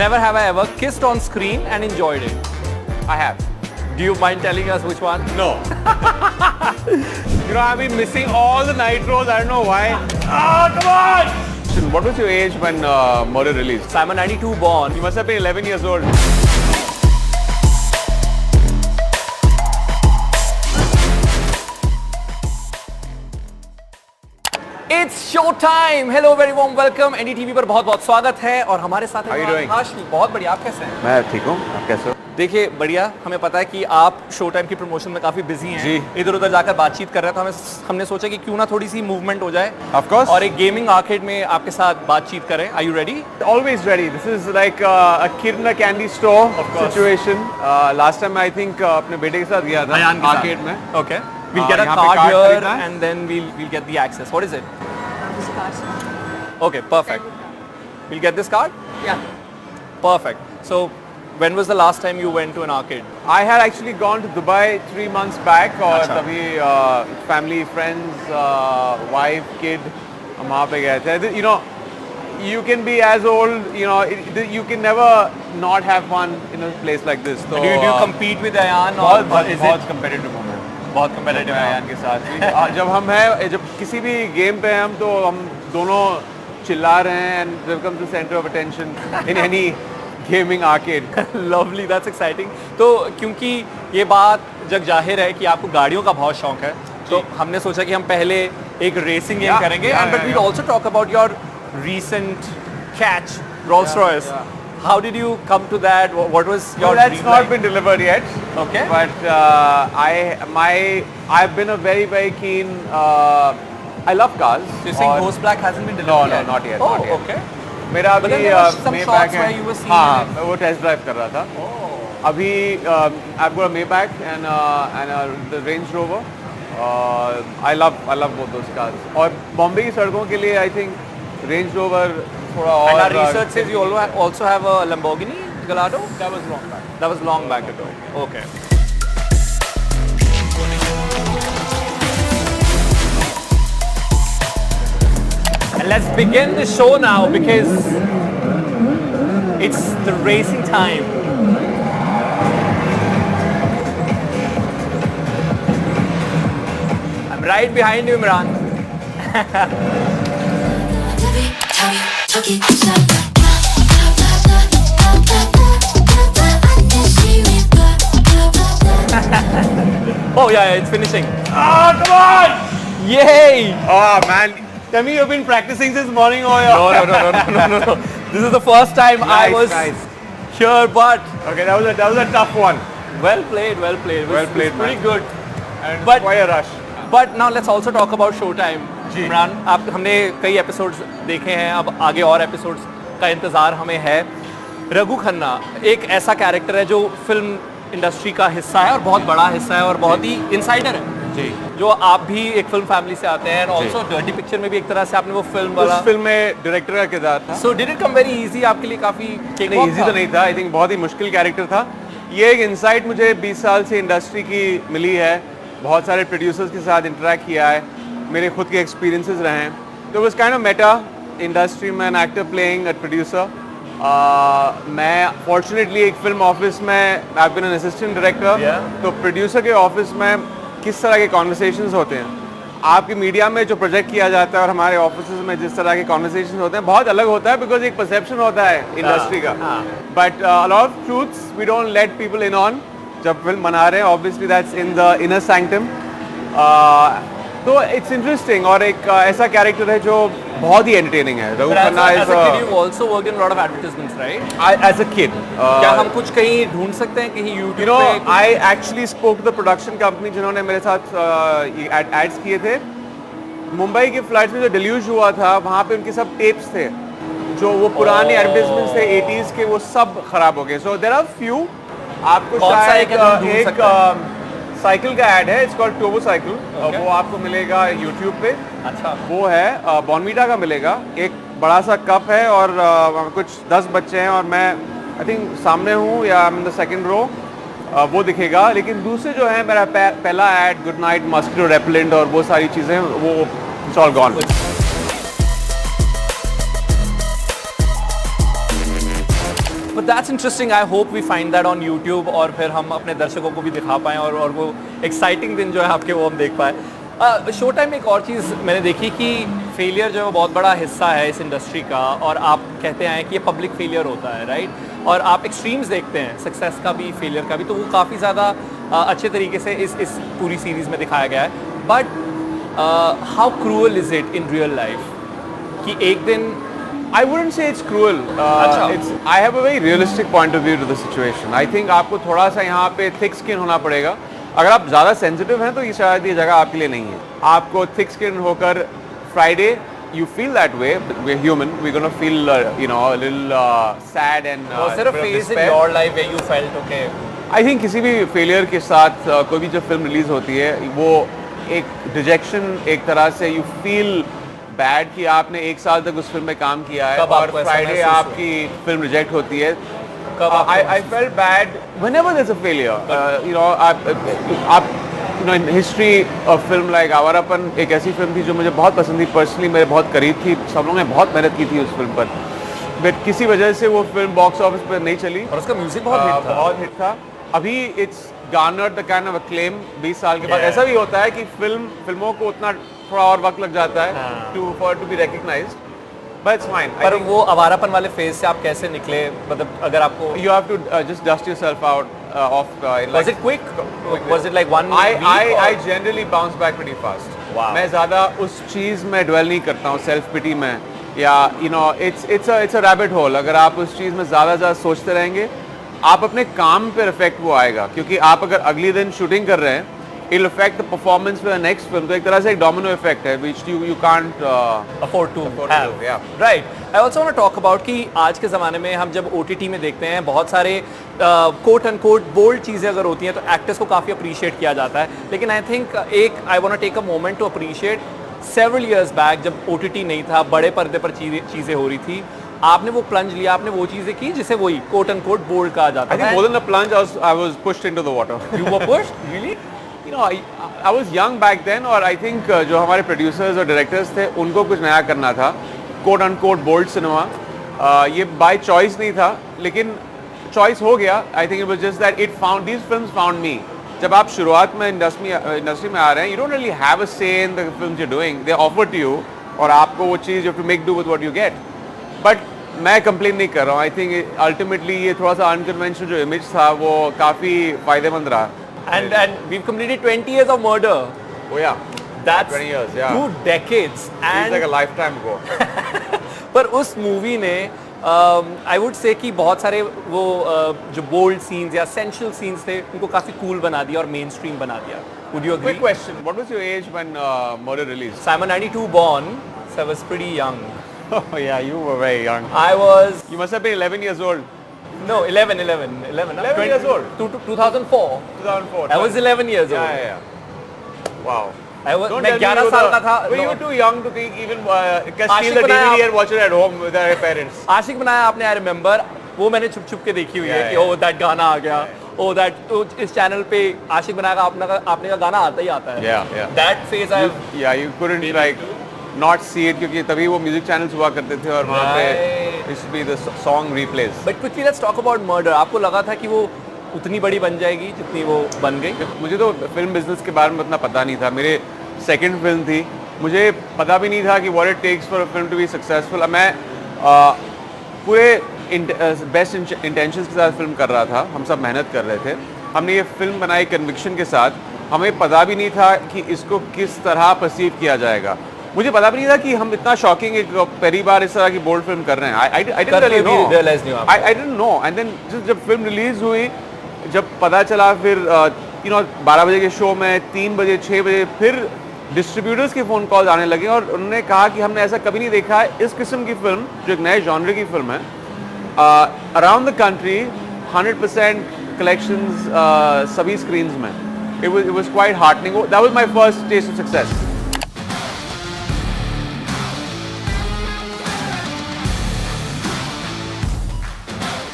Never have I ever kissed on screen and enjoyed it. I have. Do you mind telling us which one? No. You know, I've been missing all the nitros. I don't know why. Come on! What was your age when Murder released? So I'm a 92 born. You must have been 11 years old. It's show time. Hello very warm welcome. NDTV पर बहुत-बहुत स्वागत है और हमारे साथ How are you doing? Hashmi. बहुत बढ़िया, आप कैसे हैं? मैं ठीक हूँ, आप कैसे हो? देखिए बढ़िया, हमें पता है कि आप शो टाइम की प्रमोशन में काफी बिजी हैं। जी। इधर-उधर जाकर बातचीत कर रहे हैं, तो हमने सोचा कि क्यों ना थोड़ी सी मूवमेंट हो जाए। Of course. और एक गेमिंग आर्केड में आपके साथ बातचीत करें। Are you ready? Always ready. This is like a kid in a candy store Of course. situation. Last time I think अपने बेटे के साथ गया था अयान के साथ। arcade में. Okay. We'll get a यहाँ पे card card here खरीदना है। and then we'll get the access. What is it? Okay, perfect. We'll get this card? Yeah. Perfect. So, when was the last time you went to an arcade? I had actually gone to Dubai 3 months back और अच्छा। तभी family, friends, wife, kid हम वहाँ पे गए थे. You know, you can be as old, you know, you can never not have fun in a place like this. So, Do you compete with Ayan or is it competitive moment. बहुत competitive है अयान के साथ. जब किसी भी game पे हम तो हम दोनों चिल्ला रहे हैं and welcome to center of attention in any gaming arcade. Lovely, that's exciting. तो क्योंकि ये बात जग जाहिर है कि आपको गाड़ियों का बहुत शौक है, तो हमने सोचा कि हम पहले एक रेसिंग गेम Yeah, करेंगे yeah, and but yeah, we'll yeah. also talk about your recent catch, Rolls-Royce. yeah. How did you come to that? What was your No, that's dream not like? been delivered yet. Okay. But I've been a very keen. I love cars. So you're saying और- Ghost Black hasn't been No, delivered no, yet? not yet. Oh, not yet. okay. मेरा But अभी then there were some Maybach shots है. where you were seeing हाँ, it. मैं वो test drive कर रहा था. Oh. अभी I've got a Maybach and the Range Rover. I love both those cars. और बॉम्बे की सड़कों के लिए I think Range Rover थोड़ा और. And our research says you also have a Lamborghini Gallardo? That was long back. That was long back ago. Okay. And let's begin the show now because it's the racing time. I'm right behind you, Imran. Oh yeah, it's finishing. Come on! Yay! Oh man, tell me you've been practicing since morning or No. This is the first time I Nice, was nice. here, but Okay, that was a tough one. well played. It was Well played, pretty man. good. And But- quite a rush. But now let's also talk about Showtime. जी। इमरान, आप हमने कई episodes देखे हैं, अब आगे और episodes का इंतज़ार हमें है। रघु खन्ना एक ऐसा कैरेक्टर है जो फिल्म इंडस्ट्री का हिस्सा है और बहुत बड़ा हिस्सा है और बहुत ही इनसाइडर है। जी। जो आप भी एक फिल्म फैमिली से आते हैं, ऑल्सो डर्टी पिक्चर में भी एक तरह से आपने वो फिल्म वाला। उस फिल्म में डायरेक्टर का किरदार था. So did it come very easy आपके लिए? काफी नहीं, इजी तो नहीं था. आई थिंक बहुत ही मुश्किल कैरेक्टर था. ये एक इंसाइट मुझे 20 साल से इंडस्ट्री की मिली है. बहुत सारे प्रोड्यूसर्स के साथ इंटरेक्ट किया है. मेरे खुद के एक्सपीरियंसेस रहे हैं. तो was kind of meta industry में an actor playing a producer. मैं फॉर्चुनेटली एक फिल्म ऑफिस में I have been an assistant director. Yeah. तो प्रोड्यूसर के ऑफिस में किस तरह के कॉन्वर्सेशंस होते हैं, आपकी मीडिया में जो प्रोजेक्ट किया जाता है और हमारे ऑफिस में जिस तरह के कॉन्वर्सेशंस होते हैं, बहुत अलग होता है. बिकॉज एक परसेप्शन होता है इंडस्ट्री का. हाँ. But a lot of truths we don't let people in on. जब फिल्म बना रहे हैं obviously that's in the inner sanctum. तो इट्स इंटरेस्टिंग और एक ऐसा कैरेक्टर है जो बहुत ही एंटरटेनिंग है. Raghu Khanna as is a kid you also worked in a lot of advertisements, right? As a kid. क्या हम कुछ कहीं ढूंढ सकते हैं कहीं YouTube You know, पे कुछ? I actually spoke to the production company जिन्होंने मेरे साथ एड्स किए थे. मुंबई के फ्लाइट्स में जो डिल्यूज हुआ था, वहाँ पे उनके सब टेप्स थे जो वो पुराने एडवर्टाइजमेंट्स थे 80s के, वो सब खराब हो गए. So there are few. आपको कौन सा शायद एक है जो ढूंढ एक सकते हैं? साइकिल का ऐड है, it's called turbo cycle. Okay. वो आपको मिलेगा यूट्यूब पे. अच्छा. वो है बॉर्नवीटा का मिलेगा. एक बड़ा सा कप है और कुछ 10 बच्चे हैं और मैं आई थिंक सामने हूँ या इन द सेकंड रो. वो दिखेगा. लेकिन दूसरे जो है मेरा पहला add good night mosquito repellent और वो सारी चीज़ें, वो it's all gone. But that's interesting. I hope we find that on YouTube और फिर हम अपने दर्शकों को भी दिखा पाएँ और वो एक्साइटिंग दिन जो है आपके वो हम देख पाए। शो टाइम में एक और चीज़ मैंने देखी कि फेलियर जो है बहुत बड़ा हिस्सा है इस इंडस्ट्री का, और आप कहते हैं कि ये पब्लिक फेलियर होता है, राइट? और आप एक्सट्रीम्स देखते हैं, सक्सेस का भी, फेलियर का भी, तो वो काफ़ी ज़्यादा अच्छे तरीके से इस पूरी सीरीज़ में दिखाया गया है। But how cruel is it in real life कि एक दिन I wouldn't say it's cruel. I have a very realistic point of view to the situation. I think आपको थोड़ा सा यहाँ पे thick skin होना पड़ेगा। अगर आप ज़्यादा sensitive हैं तो ये शायद ये जगह आपके लिए नहीं है। आपको thick skin होकर Friday you feel that way. We're human. We're gonna feel a little sad and was there a phase in your life where you felt okay? I think किसी भी failure के साथ कोई भी जब film release होती है वो एक dejection एक तरह से you feel बैड कि आपने एक साल तक उस फिल्म में काम किया है और फ्राइडे आपकी फिल्म रिजेक्ट होती है। I felt bad whenever there is a failure. आप in history of film like Awarapan एक ऐसी फिल्म थी जो मुझे बहुत पसंद थी, पर्सनली मेरे बहुत करीब थी, सब लोगों ने बहुत मेहनत की थी उस फिल्म पर, बट किसी वजह से वो फिल्म बॉक्स ऑफिस पर नहीं चली और उसका म्यूजिक बहुत हिट था। अभी it's garnered the kind of acclaim 20 साल के बाद। ऐसा भी होता है कि फिल्मों को उतना थोड़ा और वक्त लग जाता है to be recognized, but it's fine। पर वो आवारापन वाले फेज से आप कैसे निकले? मतलब अगर आपको you have to just dust yourself out was it quick? Was it like one week? I generally bounce back pretty fast। Wow। मैं ज़्यादा उस चीज़ में dwell नहीं करता हूँ, self pity में, या it's a rabbit hole। अगर आप उस चीज़ में ज़्यादा सोचते रहेंगे आप अपने काम पर इफेक्ट वो आएगा, क्योंकि आप अगर अगले दिन शूटिंग कर रहे हैं it'll affect the performance for the next film। तो एक तरह से एक domino effect है which you can't afford to have। Yeah। Right। I also want to talk about कि आज के ज़माने में हम जब OTT में देखते हैं बहुत सारे कोट एंड कोट बोल्ड चीज़ें अगर होती हैं तो एक्टर्स को काफ़ी अप्रिशिएट किया जाता है, लेकिन I think I want to take a moment to appreciate several years back जब OTT नहीं था, बड़े पर्दे पर चीज़ें हो रही थी, आपने वो प्लंज लिया, आपने वो चीज़ें की जिसे वही कोट एंड कोट बोल्ड कहा जाता है। I think more than a plunge, I was pushed into the water। You were pushed? Really? I was young back then, और I think जो हमारे producers और directors थे उनको कुछ नया करना था, quote unquote bold cinema। ये by choice नहीं था, लेकिन choice हो गया। I think it was just that these films found me। जब आप शुरुआत में इंडस्ट्री में आ रहे हैं, you don't really have a say in the films you're doing। They offer to you, और आपको वो चीज़ you have to make do with what you get। But मैं कंप्लेन नहीं कर रहा हूँ। I think ultimately ये थोड़ा सा unconventional जो image था वो काफ़ी फायदेमंद रहा। And we've completed 20 years of Murder। Oh yeah, that's 20 years, yeah। 2 decades। And it's like a lifetime ago। पर उस मूवी ने आई वुड से कि बहुत सारे वो जो बोल्ड सीन्स या सेंशल सीन्स थे उनको काफ़ी कूल बना दिया और मेन स्ट्रीम बना दिया। Would you agree? Quick question, what was your age when Murder released? So I'm a 92 born, so I was pretty young। Oh yeah, you were very young। I was, You must have been 11 years old। no, 11 years old। 2004। 2004। I was 11 years old। Yeah। Wow। मैं 11 साल का था। You were too young to think even steal the DVD and watch it at home with our parents। आशिक बनाया आपने, I remember, वो मैंने छुप छुप के देखी हुई है कि ओह दैट गाना आ गया, ओह दैट इस चैनल पे आशिक बनाया का आपने का गाना आता ही आता है। Yeah। That phase I you couldn't like not see it, क्योंकि तभी वो म्यूजिक चैनल्स हुआ करते थे और वहाँ पे used to be the song replays। But quickly let's talk about Murder। आपको लगा था कि वो उतनी बड़ी बन जाएगी जितनी वो बन गई? मुझे तो फिल्म बिजनेस के बारे में उतना पता नहीं था। मेरे सेकंड फिल्म थी, मुझे पता भी नहीं था कि what it takes for a film to be successful। मैं पूरे बेस्ट इंटेंशंस के साथ फिल्म कर रहा था, हम सब मेहनत कर रहे थे, हमने ये फिल्म बनाई कन्विक्शन के साथ। हमें पता भी नहीं था कि इसको किस तरह परसीव किया जाएगा। मुझे पता भी नहीं था कि हम इतना शॉकिंग एक पहली बार इस तरह की बोल्ड फिल्म कर रहे हैं। I didn't know। And then जब फिल्म रिलीज हुई, जब पता चला, फिर 12 बजे के शो में 3 बजे 6 बजे फिर डिस्ट्रीब्यूटर्स के फ़ोन कॉल्स आने लगे और उन्होंने कहा कि हमने ऐसा कभी नहीं देखा है, इस किस्म की फिल्म जो एक नए जॉनर की फिल्म है, अराउंड द कंट्री 100% कलेक्शंस सभी स्क्रीन्स में। It was quite heartening। That was my first taste of success।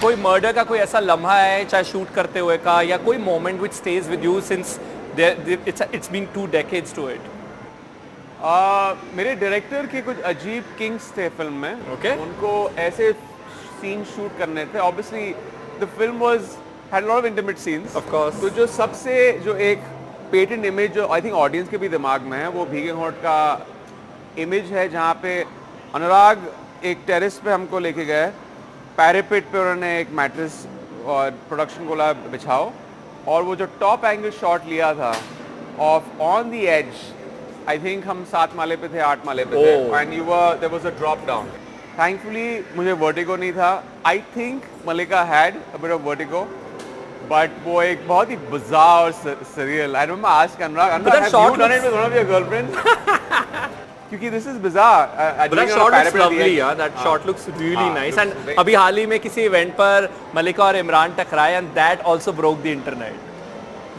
कोई मर्डर का कोई ऐसा लम्हा है चाहे शूट करते हुए का, या कोई moment which stage with you since it's been 2 decades to इट? मेरे डायरेक्टर के कुछ अजीब किंग्स थे फिल्म में। Okay। उनको ऐसे सीन शूट करने थे. Obviously, the film had a lot of intimate scenes. Of course. तो जो एक पेटेंट इमेज जो आई थिंक ऑडियंस के भी दिमाग में है, वो भीगे होंठ का इमेज है, जहाँ पे अनुराग एक टेरेस पे हमको लेके गए, पैरापेट पे उन्होंने एक मैट्रेस और प्रोडक्शन बोला बिछाओ, और वो जो टॉप एंगल शॉट लिया था off on the edge, I think हम 7 माले पे थे, 8 माले पे थे, and there was a drop down. Thankfully मुझे वर्टिगो नहीं था. I think Mallika had a bit of vertigo, but वो एक बहुत ही bizarre और surreal. I remember asking Anurag, have you done it with one of your girlfriends? क्योंकि this is bizarre. But that shot looks lovely, yeah. That shot looks really nice. And अभी हाल ही में किसी event पर मलिका और इमरान टकराए, and that also broke the internet.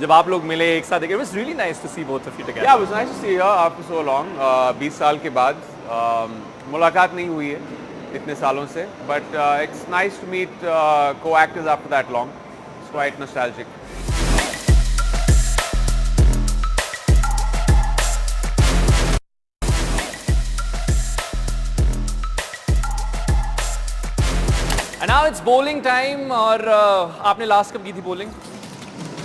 जब आप लोग मिले एक साथ देखे, it was really nice to see both of you together. Yeah, it was nice to see her after so long. 20 साल के बाद मुलाकात नहीं हुई है इतने सालों से, but it's nice to meet co-actors after that long. It's quite nostalgic. And now it's bowling time. और आपने लास्ट कब की थी bowling?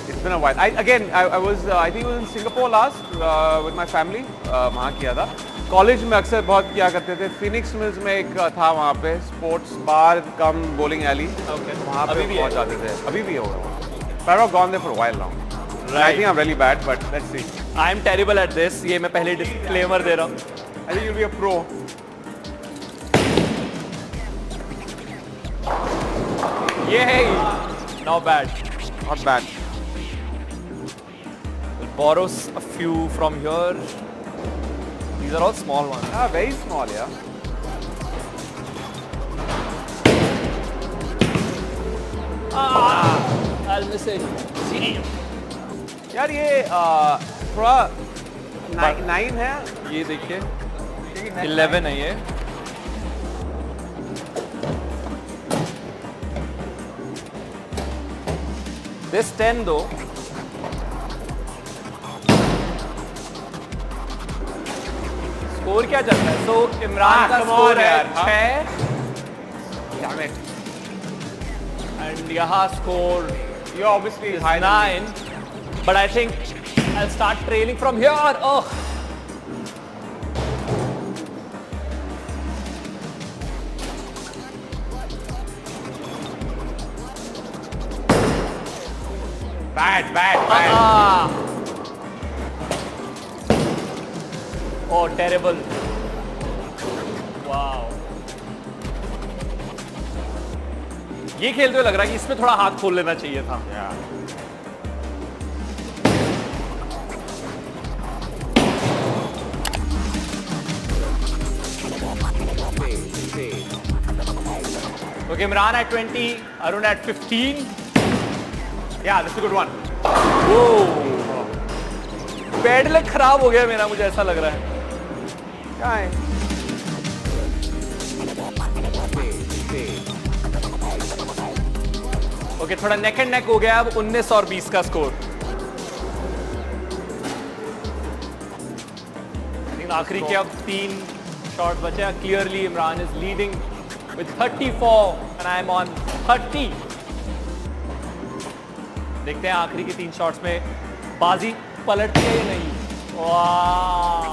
It's been a while. I think it was in Singapore last with my family. वहाँ किया था. College में अक्सर बहुत किया करते थे. फिनिक्स मिल्स में एक था वहाँ पे स्पोर्ट्स बार कम bowling alley. वहाँ पे बहुत जाते थे. अभी भी होगा. But I've gone there for a while now. I think I'm really bad, but let's see. I'm terrible at this. ये मैं पहले disclaimer दे रहा हूँ. I think you'll be a pro. Yay! Not bad. Not bad. We'll borrow a few from here. These are all small ones. Ah, very small, yeah. I'll miss it. यार ये थोड़ा 9 है. ये देखिए 11 है ये. This 10 though. स्कोर क्या चल रहा है? So इमरान का स्कोर है 6. Damn it. And यहाँ score You're obviously is higher than 9. But I think I'll start trailing from here. Oh. Bad. Oh, terrible. Wow. ये खेलते हुए लग रहा है कि इसमें थोड़ा हाथ खोल लेना चाहिए था. Okay, Imran at 20, Arun at 15. Yeah, that's a good one. Bad luck खराब हो गया मेरा, मुझे ऐसा लग रहा है. क्या है? ओके, थोड़ा नेक एंड नेक हो गया. अब 19 और 20 का स्कोर. आखिरी के अब 3 शॉट बचे. Clearly Imran is leading with 34 and I am on 30. देखते हैं आखिरी के 3 शॉट्स में बाजी पलटती है या नहीं. वाह,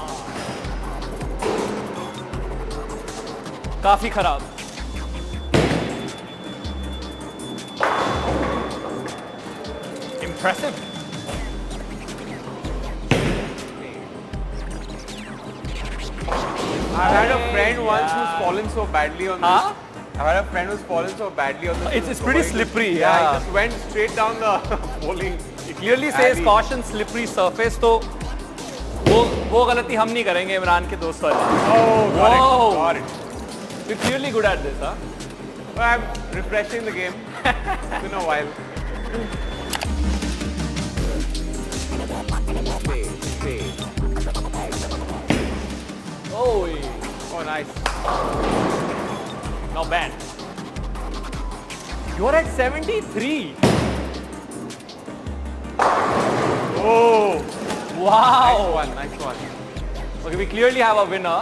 काफी खराब. Impressive. I've had a friend once who's fallen so badly on this. I've had a friend who's fallen so badly on this. It's pretty slippery. Yeah, he just went straight down the bowling. It clearly says caution slippery surface. तो वो गलती हम नहीं करेंगे इमरान के दोस्त वाले. Oh, got it. We're clearly good at this, huh? Well, I'm refreshing the game. It's been a while. Oh, nice. Not bad. You're at 73. Oh, wow. Nice one. Okay, we clearly have a winner.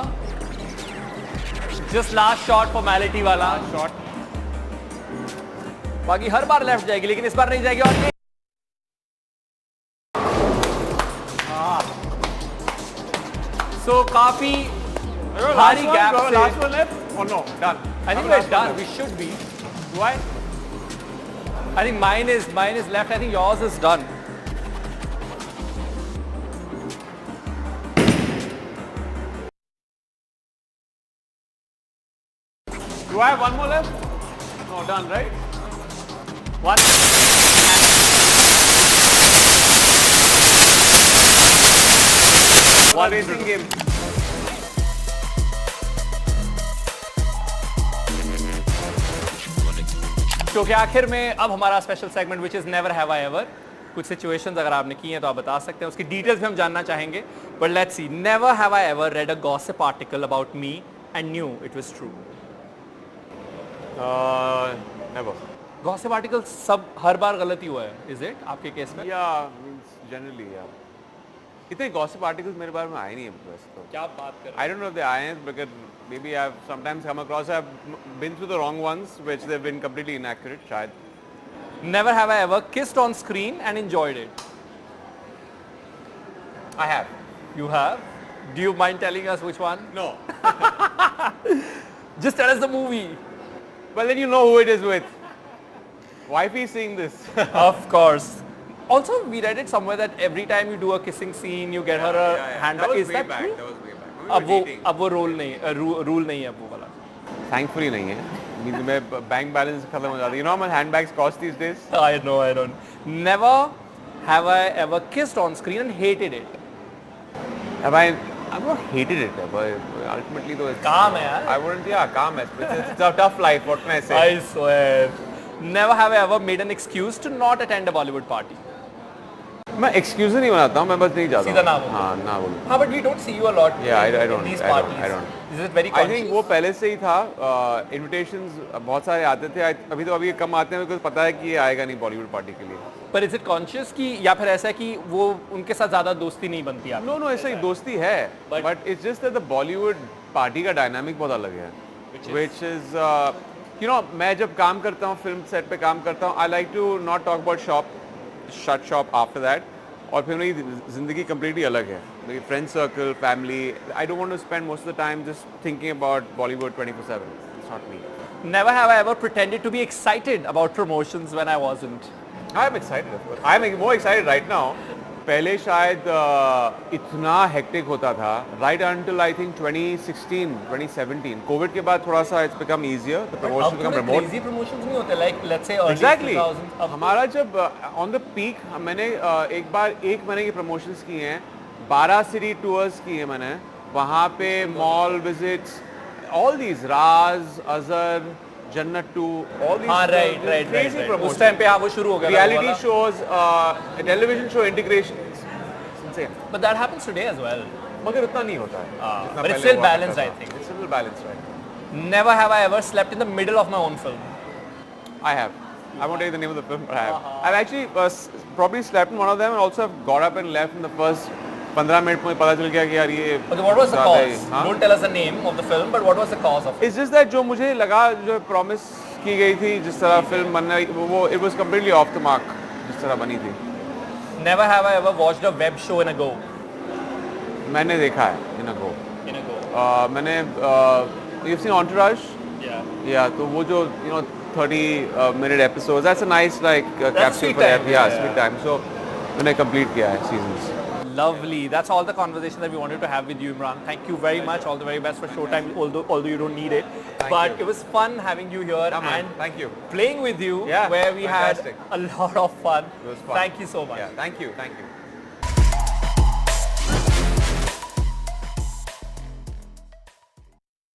Just last shot formality wala. Last shot. बाकी हर बार left जाएगी, लेकिन इस बार नहीं जाएगी। और सो काफी भारी gap से Last one left? Oh no, done. I think we're done. We should be. Why? I think mine is left. I think yours is done. Do I have one more left? No, done, right? One. One racing game. क्योंकि आखिर में अब हमारा special segment which is never have I ever, कुछ situations अगर आपने की हैं तो आप बता सकते हैं, उसकी डिटेल्स भी हम जानना चाहेंगे। But let's see, never have I ever read a gossip article about me and knew it was true. Never. Gossip article सब हर बार गलत ही हुआ है, इज इट आपके केस में? Yeah, means generally, yeah. इतने gossip articles मेरे बारे में आए नहीं है वैसे तो। क्या बात कर I don't know if they आए हैं because maybe I've sometimes come across, I've been through the wrong ones which they've been completely inaccurate शायद. Never have I ever kissed on screen and enjoyed it? I have. You have? Do you mind telling us which one? No. Just tell us the movie. Well then you know who it is with. Wifey seeing this. Of course. Also, we read it somewhere that every time you do a kissing scene, you get her a handbag. That was Is way that back. true? That was way back. अब वो role नहीं, rule नहीं है अब वो वाला। Thankfully नहीं है. Means मैं bank balance खत्म हो जाता है. You know how much handbags cost these days? I know, I don't. Never have I ever kissed on screen and hated it. Have I've not hated it, but ultimately though it's काम है यार। I wouldn't, yeah, calm है. It's a tough life. What can I say? I swear. Never have I ever made an excuse to not attend a Bollywood party. मैं excuse नहीं बनाता हूँ. मैं बस नहीं जाता. सीधा ना बोलो। हाँ, ना बोलो. हाँ, but we don't see you a lot. Yeah, I in don't. these I parties. don't. Is it very I conscious? think वो पहले से ही था. Invitations बहुत सारे आते थे. अभी कम आते हैं because पता है कि ये आएगा नहीं बॉलीवुड पार्टी के लिए. पर इज इट कॉन्शियस कि या फिर ऐसा है कि वो उनके साथ ज्यादा दोस्ती नहीं बनती आप? No, ऐसा ही दोस्ती है. But it's just that the Bollywood party का डायनामिक बहुत अलग है. Which is you know, मैं जब काम करता हूँ फिल्म सेट पे काम करता हूँ, I like to not talk about shut shop after that. और फिर मेरी जिंदगी completely अलग है. मेरी friend circle, family. I don't want to spend most of the time just thinking about Bollywood 24/7. It's not me. Never have I ever pretended to be excited about promotions when I wasn't. I'm excited, of course. I'm more excited right now. पहले शायद इतना hectic होता था right until I think 2016, 2017. Covid के बाद थोड़ा सा it's become easier. The promotions become remote. Crazy promotions नहीं होते, like let's say early Exactly. 2000s. अब हमारा जब on the peak मैंने एक बार 1 महीने की promotions की हैं, 12 city tours की हैं मैंने, वहाँ पे mall visits, all these Raz, Azhar, Jannat 2, all these हाँ, right. crazy उस promotions. टाइम पे हाँ वो शुरू हो गया था वो Reality वाला। shows, television show integration. It's insane. But that happens today as well. मगर उतना नहीं होता है. जितना but it's पहले still हुआ balanced, करता I था. think. It's still balanced, right? Never have I ever slept in the middle of my own film. I have. I won't tell you the name of the film, but I have. I've actually probably slept in one of them and also have got up and left in the first 15 minute में पता चल गया कि यार ये Okay, what was the ज़्यादा ही, cause? हाँ? Don't tell us the name of the film, but what was the cause of it? It's just that जो मुझे लगा जो प्रॉमिस की गई थी जिस तरह फिल्म बनना वो it was completely off the mark जिस तरह बनी थी. Never have I ever watched a web show in a go. मैंने देखा है in a go. In a go. मैंने you've seen Entourage? Yeah. Yeah, तो वो जो 30-minute episodes, that's a nice like capsule sweet for that. time, Yeah, yeah. sweet time. So मैंने complete किया है seasons. Lovely. That's all the conversation that we wanted to have with you, Imran. Thank you very much. All the very best for Showtime, although you don't need it. But it was fun having you here Yeah, man. and Thank you. playing with you, Yeah, where we fantastic. had a lot of fun. It was fun. Thank you so much. Yeah, thank you.